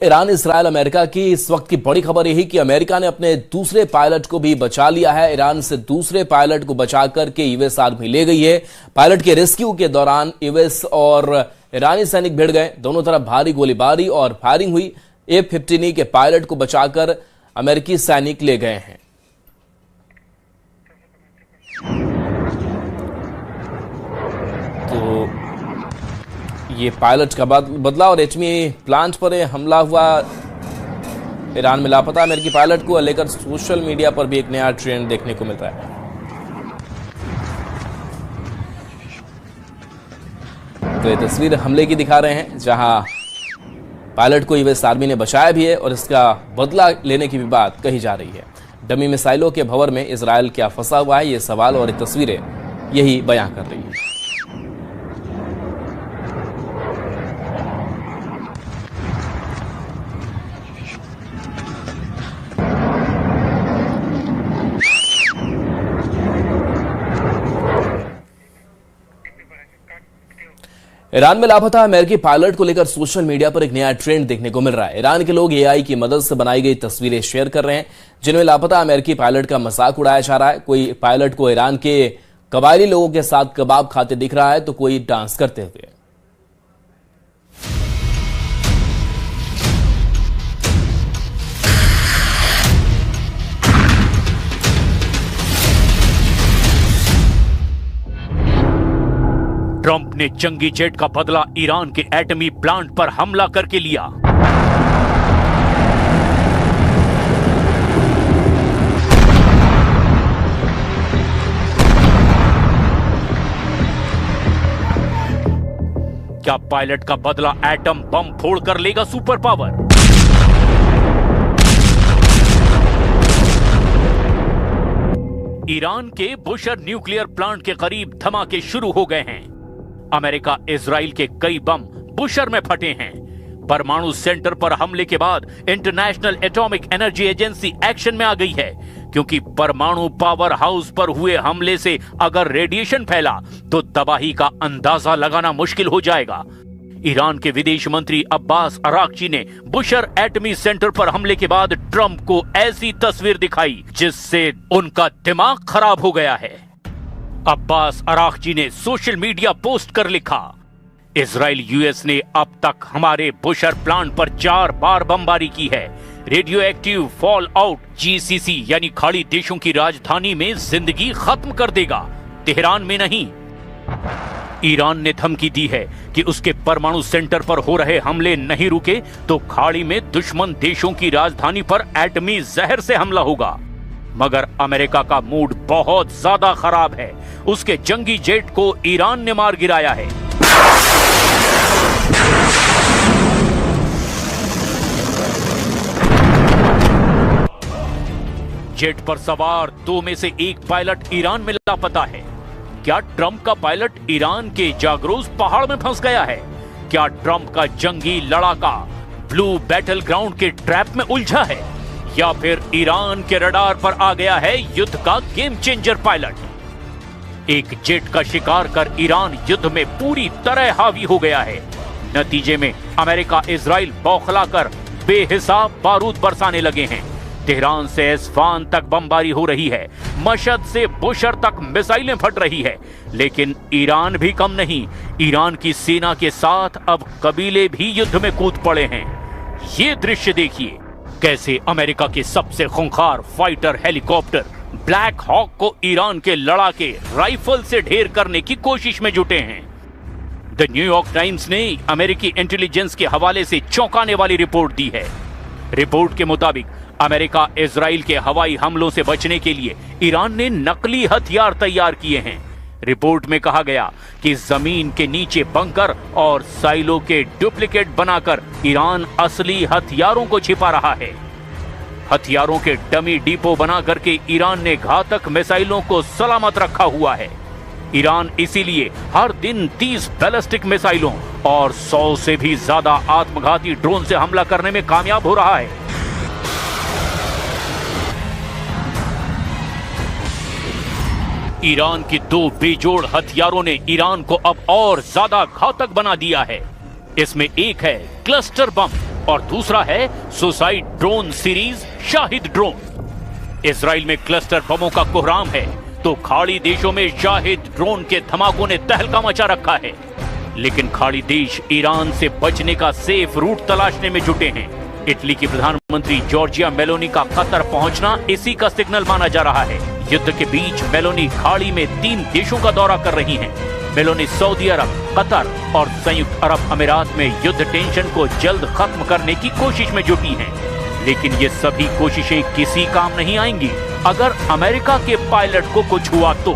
Iran Israel America की इस वक्त की बड़ी खबर यही कि अमेरिका ने अपने दूसरे पायलट को भी बचा लिया है। ईरान से दूसरे पायलट को बचा करके यूएस आर्मी ले गई है। पायलट के रेस्क्यू के दौरान यूएस और ईरानी सैनिक भिड़ गए। दोनों तरफ भारी गोलीबारी और फायरिंग हुई। F-15 के पायलट को बचाकर अमेरिकी सैनिक ले गए हैं। तो ये पायलट का बदला और एटमी प्लांट पर हमला हुआ। ईरान में लापता अमेरिकी पायलट को लेकर सोशल मीडिया पर भी एक नया ट्रेंड देखने को मिल रहा है। तो ये तस्वीर हमले की दिखा रहे हैं जहां पायलट को यूएस आर्मी ने बचाया भी है और इसका बदला लेने की भी बात कही जा रही है। डमी मिसाइलों के भंवर में इजरायल क्या फंसा हुआ है, ये सवाल और ये तस्वीरें यही बयां कर रही है। ईरान में लापता अमेरिकी पायलट को लेकर सोशल मीडिया पर एक नया ट्रेंड देखने को मिल रहा है। ईरान के लोग एआई की मदद से बनाई गई तस्वीरें शेयर कर रहे हैं जिनमें लापता अमेरिकी पायलट का मजाक उड़ाया जा रहा है। कोई पायलट को ईरान के कबायली लोगों के साथ कबाब खाते दिख रहा है तो कोई डांस करते हुए। ट्रंप ने जंगी जेट का बदला ईरान के एटमी प्लांट पर हमला करके लिया। क्या पायलट का बदला एटम बम फोड़कर लेगा सुपर पावर? ईरान के बुशर न्यूक्लियर प्लांट के करीब धमाके शुरू हो गए हैं। अमेरिका इजराइल के कई बम बुशर में फटे हैं। परमाणु सेंटर पर हमले के बाद international atomic energy agency action में आ गई है, क्योंकि परमाणु पावर हाउस पर हुए हमले से अगर रेडिएशन फैला तो तबाही का अंदाजा लगाना मुश्किल हो जाएगा। ईरान के विदेश मंत्री अब्बास अराक्ची ने बुशर एटमी सेंटर पर हमले के बाद ट्रंप को ऐसी तस्वीर दिखाई जिससे उनका दिमाग खराब हो गया है। अब्बास अराक्ची ने सोशल मीडिया पोस्ट कर लिखा, इजराइल यूएस ने अब तक हमारे बुशर प्लांट पर 4 बार बमबारी की है। Radio active fall out GCC यानी खाड़ी देशों की राजधानी में जिंदगी खत्म कर देगा, तेहरान में नहीं। ईरान ने धमकी दी है कि उसके परमाणु सेंटर पर हो रहे हमले नहीं रुके तो खाड़ी में दुश्मन देशों की राजधानी पर एटमी जहर से हमला होगा। मगर अमेरिका का मूड बहुत ज्यादा खराब है। उसके जंगी जेट को ईरान ने मार गिराया है। जेट पर सवार 2 में से 1 पायलट ईरान में लापता है। क्या ट्रंप का पायलट ईरान के जागरोस पहाड़ में फंस गया है? क्या ट्रंप का जंगी लड़ाका ब्लू बैटल ग्राउंड के ट्रैप में उलझा है, या फिर ईरान के रडार पर आ गया है युद्ध का गेम चेंजर पायलट? एक जेट का शिकार कर ईरान युद्ध में पूरी तरह हावी हो गया है। नतीजे में अमेरिका इजराइल बौखलाकर बेहिसाब बारूद बरसाने लगे हैं। तेहरान से एस्फान तक बमबारी हो रही है। मशहद से बुशर तक मिसाइलें फट रही है। लेकिन ईरान भी कम नहीं। ईरान की सेना के साथ अब कबीले भी युद्ध में कूद पड़े हैं। ये दृश्य देखिए, कैसे अमेरिका के सबसे खूंखार फाइटर हेलीकॉप्टर ब्लैक हॉक को ईरान के लड़ाके राइफल से ढेर करने की कोशिश में जुटे हैं। द न्यूयॉर्क टाइम्स ने अमेरिकी इंटेलिजेंस के हवाले से चौंकाने वाली रिपोर्ट दी है। रिपोर्ट के मुताबिक अमेरिका इजराइल के हवाई हमलों से बचने के लिए ईरान ने नकली हथियार तैयार किए हैं। रिपोर्ट में कहा गया कि जमीन के नीचे बंकर और साइलो के डुप्लीकेट बनाकर ईरान असली हथियारों को छिपा रहा है। हथियारों के डमी डिपो बना करके ईरान ने घातक मिसाइलों को सलामत रखा हुआ है। ईरान इसीलिए हर दिन 30 बैलिस्टिक मिसाइलों और 100 से भी ज्यादा आत्मघाती ड्रोन से हमला करने में कामयाब हो रहा है। ईरान की 2 बेजोड़ हथियारों ने ईरान को अब और ज्यादा घातक बना दिया है। इसमें एक है क्लस्टर बम और दूसरा है suicide drone series Shahid drone. Israel में क्लस्टर बमों का कोहराम है तो खाड़ी देशों में शाहिद ड्रोन के धमाकों ने तहलका मचा रखा है। लेकिन खाड़ी देश ईरान से बचने का सेफ रूट तलाशने में जुटे हैं। इटली की प्रधानमंत्री जॉर्जिया मेलोनी का कतर पहुंचना इसी का सिग्नल माना जा रहा है। युद्ध के बीच मेलोनी खाड़ी में 3 देशों का दौरा कर रही हैं। मेलोनी सऊदी अरब, कतर और संयुक्त अरब अमीरात में युद्ध टेंशन को जल्द खत्म करने की कोशिश में जुटी हैं। लेकिन ये सभी कोशिशें किसी काम नहीं आएंगी अगर अमेरिका के पायलट को कुछ हुआ तो।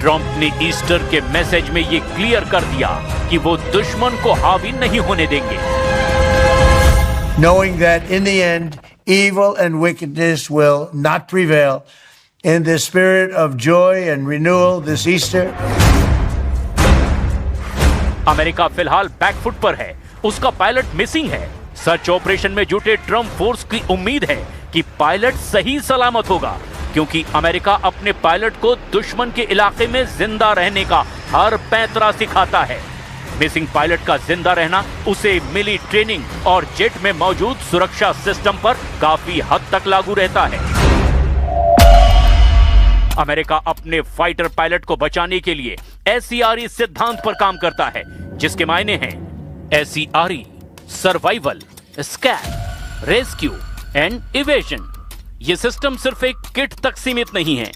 ट्रंप ने ईस्टर के मैसेज में ये क्लियर कर दिया कि वो दुश्मन को हावी नहीं होने देंगे। Knowing that in the end, evil and wickedness will not prevail, in the spirit of joy and renewal this Easter. America फिलहाल बैकफुट पर है, उसका पायलट मिसिंग है। सर्च ऑपरेशन में जुटे ट्रंप फोर्स की उम्मीद है कि पायलट सही सलामत होगा, क्योंकि अमेरिका अपने पायलट को दुश्मन के इलाके में जिंदा रहने का हर पैंतरा सिखाता है। मिसिंग पायलट का जिंदा रहना उसे मिली ट्रेनिंग और जेट में मौजूद सुरक्षा सिस्टम पर काफी हद तक लागू रहता है। अमेरिका अपने फाइटर पायलट को बचाने के लिए SCRE सिद्धांत पर काम करता है, जिसके मायने हैं SCRE survival, scan, rescue and evasion. ये सिस्टम सिर्फ एक किट तक सीमित नहीं है,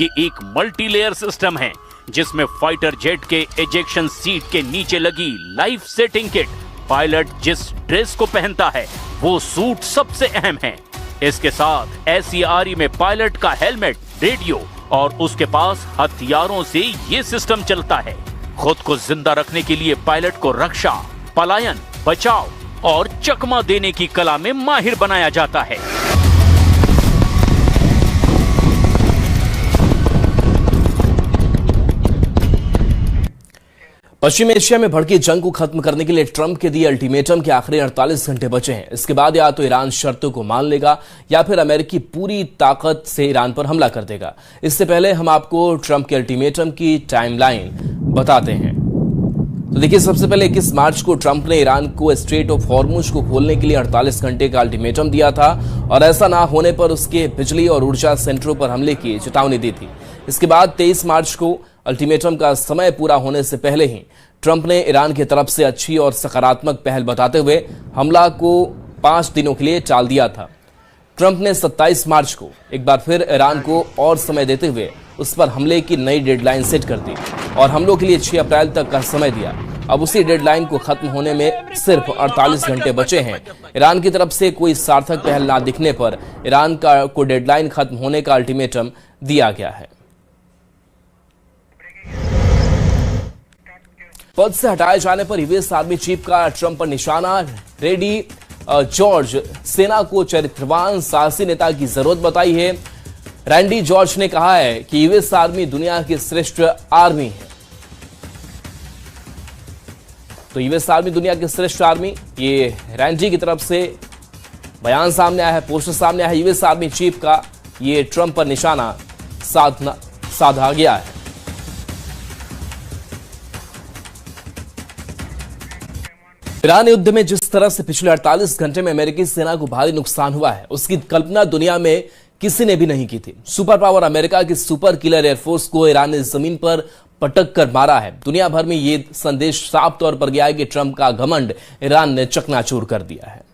ये एक मल्टीलेयर सिस्टम है जिसमें फाइटर जेट के एजेक्शन सीट के नीचे लगी लाइफ सेटिंग किट, पायलट जिस ड्रेस को पहनता है वो सूट सबसे अहम है। इसके साथ SCRE में पायलट का हेलमेट, रेडियो और उसके पास हथियारों से ये सिस्टम चलता है। खुद को जिंदा रखने के लिए पायलट को रक्षा, पलायन, बचाव और चकमा देने की कला में माहिर बनाया जाता है। पश्चिम एशिया में भड़की जंग को खत्म करने के लिए ट्रंप के दिए अल्टीमेटम के आखिरी 48 घंटे बचे हैं। इसके बाद या तो ईरान शर्तों को मान लेगा या फिर अमेरिकी पूरी ताकत से ईरान पर हमला कर देगा। इससे पहले हम आपको ट्रंप के अल्टीमेटम की टाइमलाइन बताते हैं। तो देखिए, सबसे पहले 21 मार्च को ट्रंप ने ईरान को स्ट्रेट ऑफ हॉर्मुज को खोलने के लिए 48 घंटे का अल्टीमेटम दिया था और ऐसा ना होने पर उसके बिजली और ऊर्जा सेंटरों पर हमले की चेतावनी दी थी। इसके बाद 23 मार्च को अल्टीमेटम का समय पूरा होने से पहले ही ट्रंप ने ईरान की तरफ से अच्छी और सकारात्मक पहल बताते हुए हमला को 5 दिनों के लिए टाल दिया था। ट्रंप ने 27 मार्च को एक बार फिर ईरान को और समय देते हुए उस पर हमले की नई डेडलाइन सेट कर दी और हमलों के लिए 6 अप्रैल तक का समय दिया। अब उसी डेडलाइन को खत्म होने में सिर्फ 48 घंटे बचे हैं। ईरान की तरफ से कोई सार्थक पहल ना दिखने पर ईरान को डेडलाइन खत्म होने का अल्टीमेटम दिया गया है। पद से हटाए जाने पर यूएस आर्मी चीफ का ट्रंप पर निशाना। रेडी जॉर्ज सेना को चरित्रवान साहसी नेता की जरूरत बताई है। रैंडी जॉर्ज ने कहा है कि यूएस आर्मी दुनिया की श्रेष्ठ आर्मी है। तो यूएस आर्मी दुनिया की श्रेष्ठ आर्मी, ये रैंडी की तरफ से बयान सामने आया है, पोस्टर सामने आया है। यूएस आर्मी चीफ का ये ट्रंप पर निशाना साधा गया है। ईरान युद्ध में जिस तरह से पिछले 48 घंटे में अमेरिकी सेना को भारी नुकसान हुआ है, उसकी कल्पना दुनिया में किसी ने भी नहीं की थी। सुपर पावर अमेरिका की सुपर किलर एयरफोर्स को ईरान ने जमीन पर पटक कर मारा है। दुनिया भर में यह संदेश साफ तौर पर गया है कि ट्रंप का घमंड ईरान ने चकनाचूर कर दिया है।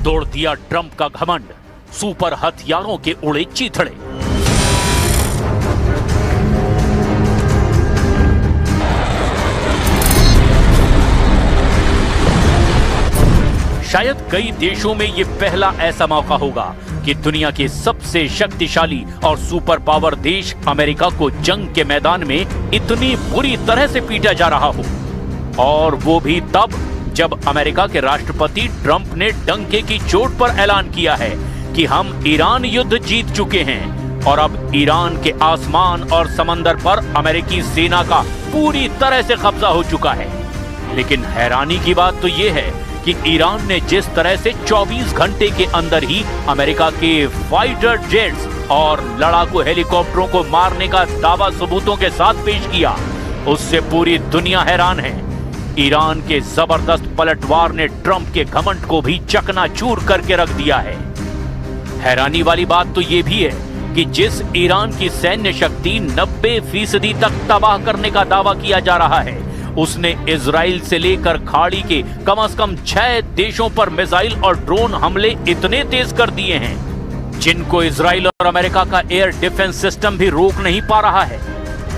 तोड़ दिया ट्रंप का घमंड, सुपर हथियारों के उड़े चीथड़े। शायद कई देशों में यह पहला ऐसा मौका होगा कि दुनिया के सबसे शक्तिशाली और सुपर पावर देश अमेरिका को जंग के मैदान में इतनी बुरी तरह से पीटा जा रहा हो, और वो भी तब जब अमेरिका के राष्ट्रपति ट्रंप ने डंके की चोट पर ऐलान किया है कि हम ईरान युद्ध जीत चुके हैं और अब ईरान के आसमान और समंदर पर अमेरिकी सेना का पूरी तरह से कब्जा हो चुका है। लेकिन हैरानी की बात तो यह है कि ईरान ने जिस तरह से 24 घंटे के अंदर ही अमेरिका के फाइटर जेट्स और लड़ाकू हेलीकॉप्टरों को मारने का दावा सबूतों के साथ पेश किया, उससे पूरी दुनिया हैरान है। ईरान के जबरदस्त पलटवार ने ट्रंप के घमंड को भी चकनाचूर करके रख दिया है। हैरानी वाली बात तो यह भी है कि जिस ईरान की सैन्य शक्ति 90% तक तबाह करने का दावा किया जा रहा है, उसने इजराइल से लेकर खाड़ी के कम से कम 6 देशों पर मिसाइल और ड्रोन हमले इतने तेज कर दिए हैं जिनको इजराइल और अमेरिका का एयर डिफेंस सिस्टम भी रोक नहीं पा रहा है।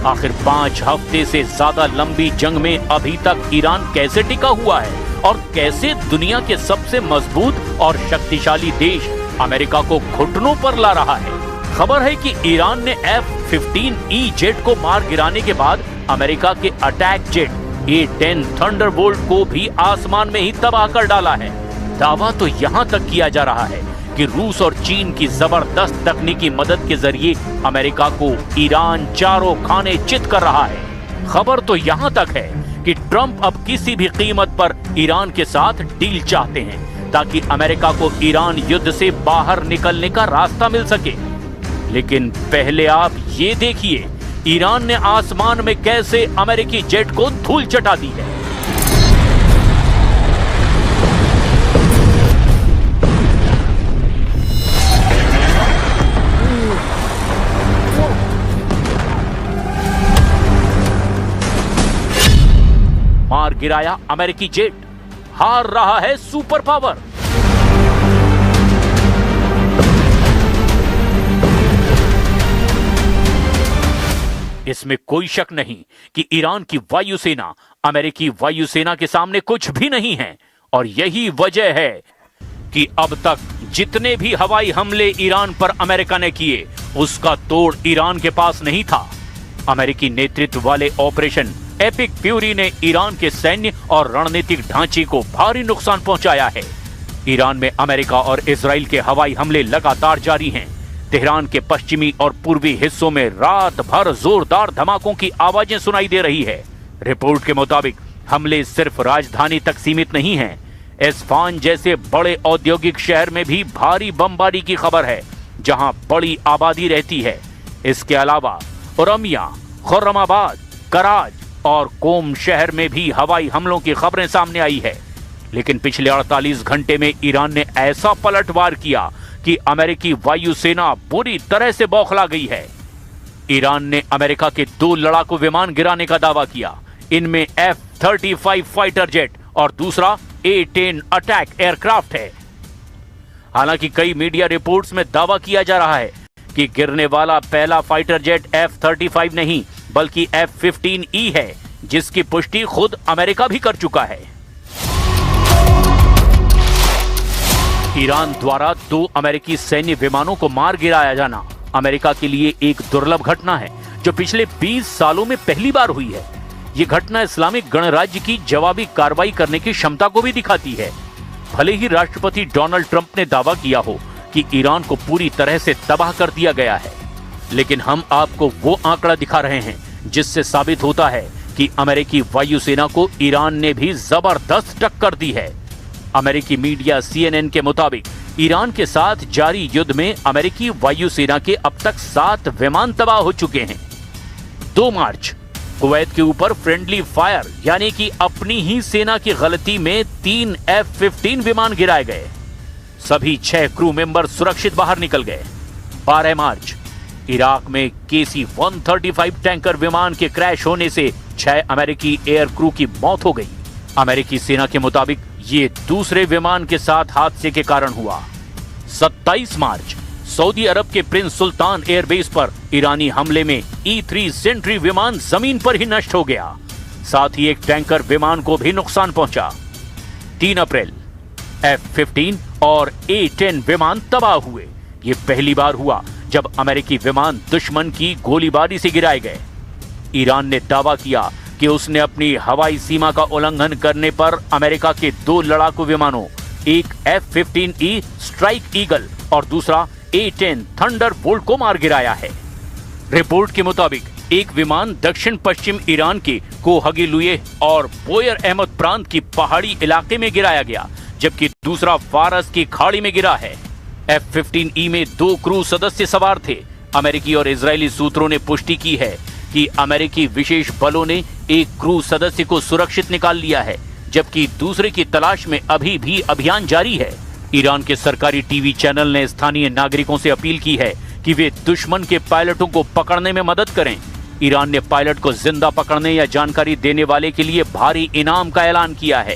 आखिर 5 हफ्ते से ज्यादा लंबी जंग में अभी तक ईरान कैसे टिका हुआ है और कैसे दुनिया के सबसे मजबूत और शक्तिशाली देश अमेरिका को घुटनों पर ला रहा है। खबर है कि ईरान ने F-15E जेट को मार गिराने के बाद अमेरिका के अटैक जेट A-10 थंडरबोल्ट को भी आसमान में ही तबाह कर डाला है। दावा तो यहां तक किया जा रहा है कि रूस और चीन की जबरदस्त तकनीकी मदद के जरिए अमेरिका को ईरान चारों खाने चित कर रहा है। खबर तो यहां तक है कि ट्रंप अब किसी भी कीमत पर ईरान के साथ डील चाहते हैं ताकि अमेरिका को ईरान युद्ध से बाहर निकलने का रास्ता मिल सके। लेकिन पहले आप ये देखिए ईरान ने आसमान में कैसे अमेरिकी जेट को धूल चटा दी है। मार गिराया अमेरिकी जेट, हार रहा है सुपर पावर। इसमें कोई शक नहीं कि ईरान की वायुसेना अमेरिकी वायुसेना के सामने कुछ भी नहीं है और यही वजह है कि अब तक जितने भी हवाई हमले ईरान पर अमेरिका ने किए उसका तोड़ ईरान के पास नहीं था। अमेरिकी नेतृत्व वाले ऑपरेशन एपिक फ्यूरी ने ईरान के सैन्य और रणनीतिक ढांचे को भारी नुकसान पहुंचाया है। ईरान में अमेरिका और इजराइल के हवाई हमले लगातार जारी हैं। तेहरान के पश्चिमी और पूर्वी हिस्सों में रात भर जोरदार धमाकों की आवाजें सुनाई दे रही है। रिपोर्ट के मुताबिक हमले सिर्फ राजधानी तक सीमित नहीं हैं। एस्फान जैसे बड़े औद्योगिक शहर में भी भारी बमबारी की खबर है, जहां बड़ी आबादी रहती है। इसके अलावा उरमिया, खुर्रमाबाद, कराज और कोम शहर में भी हवाई हमलों की खबरें सामने आई है। लेकिन पिछले 48 घंटे में ईरान ने ऐसा पलटवार किया कि अमेरिकी वायुसेना बुरी तरह से बौखला गई है। ईरान ने अमेरिका के 2 लड़ाकू विमान गिराने का दावा किया। इनमें F-35 फाइटर जेट और दूसरा A-10 अटैक एयरक्राफ्ट है। हालांकि कई मीडिया रिपोर्ट्स में दावा किया जा रहा है कि गिरने वाला पहला फाइटर जेट F-35 नहीं बल्कि F-15E है, जिसकी पुष्टि खुद अमेरिका भी कर चुका है। ईरान द्वारा 2 अमेरिकी सैन्य विमानों को मार गिराया जाना अमेरिका के लिए एक दुर्लभ घटना है जो पिछले 20 सालों में पहली बार हुई है। ये घटना इस्लामिक गणराज्य की जवाबी कार्रवाई करने की क्षमता को भी दिखाती है। भले ही राष्ट्रपति डोनाल्ड ट्रंप ने दावा किया हो कि ईरान को पूरी तरह से तबाह कर दिया गया है, लेकिन हम आपको वो आंकड़ा दिखा रहे हैं जिससे साबित होता है कि अमेरिकी वायुसेना को ईरान ने भी जबरदस्त टक्कर दी है। अमेरिकी मीडिया CNN के मुताबिक ईरान के साथ जारी युद्ध में अमेरिकी वायुसेना के अब तक 7 विमान तबाह हो चुके हैं। 2 मार्च कुवैत के ऊपर फ्रेंडली फायर यानी कि अपनी ही सेना की गलती में 3 F-15 विमान गिराए गए। सभी 6 क्रू मेंबर सुरक्षित बाहर निकल गए। 12 मार्च इराक में KC-135 टैंकर विमान के क्रैश होने से 6 अमेरिकी एयर क्रू की मौत हो गई। अमेरिकी सेना के मुताबिक ये दूसरे विमान के साथ हादसे के कारण हुआ। 27 मार्च सऊदी अरब के प्रिंस सुल्तान एयरबेस पर ईरानी हमले में E-3 सेंट्री विमान जमीन पर ही नष्ट हो गया। साथ ही एक टैंकर विमान को भी नुकसान पहुंचा। 3 अप्रैल F-15 और A-10 विमान तबाह हुए। ये पहली बार हुआ जब अमेरिकी विमान दुश्मन की गोलीबारी से गिराए गए। ईरान ने दावा किया कि उसने अपनी हवाई सीमा का उल्लंघन करने पर अमेरिका के 2 लड़ाकू विमानों, एक F-15E स्ट्राइक ईगल और दूसरा A-10 थंडरबोल्ट को मार गिराया है। रिपोर्ट के मुताबिक एक विमान दक्षिण पश्चिम ईरान के कोहगिलुए और बोयर अहमद प्रांत की पहाड़ी इलाके में गिराया गया, जबकि दूसरा फारस की खाड़ी में गिरा है। F-15E में 2 क्रू सदस्य सवार थे। अमेरिकी और इजरायली सूत्रों ने पुष्टि की है कि अमेरिकी विशेष बलों ने एक क्रू सदस्य को सुरक्षित निकाल लिया है, जबकि दूसरे की तलाश में अभी भी अभियान जारी है। ईरान के सरकारी टीवी चैनल ने स्थानीय नागरिकों से अपील की है कि वे दुश्मन के पायलटों को पकड़ने में मदद करें। ईरान ने पायलट को जिंदा पकड़ने या जानकारी देने वाले के लिए भारी इनाम का ऐलान किया है।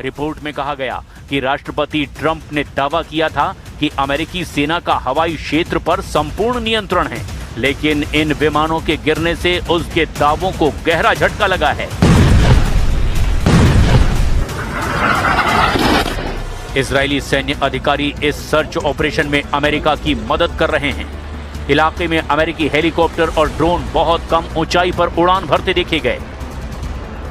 रिपोर्ट में कहा गया कि राष्ट्रपति ट्रंप ने दावा किया था कि अमेरिकी सेना का हवाई क्षेत्र पर संपूर्ण नियंत्रण है, लेकिन इन विमानों के गिरने से उसके दावों को गहरा झटका लगा है। इजरायली सैन्य अधिकारी इस सर्च ऑपरेशन में अमेरिका की मदद कर रहे हैं। इलाके में अमेरिकी हेलीकॉप्टर और ड्रोन बहुत कम ऊंचाई पर उड़ान भरते देखे गए।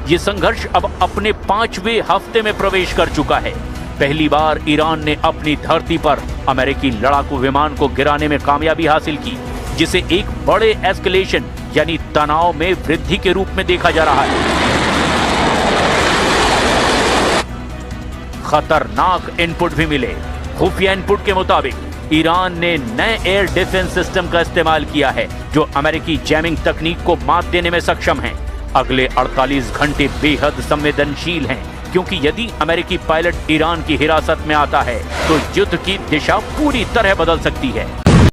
ये संघर्ष अब अपने 5वें हफ्ते में प्रवेश कर चुका है। पहली बार ईरान ने अपनी धरती पर अमेरिकी लड़ाकू विमान को गिराने में कामयाबी हासिल की, जिसे एक बड़े एस्केलेशन यानी तनाव में वृद्धि के रूप में देखा जा रहा है। खतरनाक इनपुट भी मिले। खुफिया इनपुट के मुताबिक ईरान ने नए एयर डिफेंस सिस्टम का इस्तेमाल किया है, जो अमेरिकी जैमिंग तकनीक को मात देने में सक्षम है। अगले 48 घंटे बेहद संवेदनशील हैं, क्योंकि यदि अमेरिकी पायलट ईरान की हिरासत में आता है तो युद्ध की दिशा पूरी तरह बदल सकती है।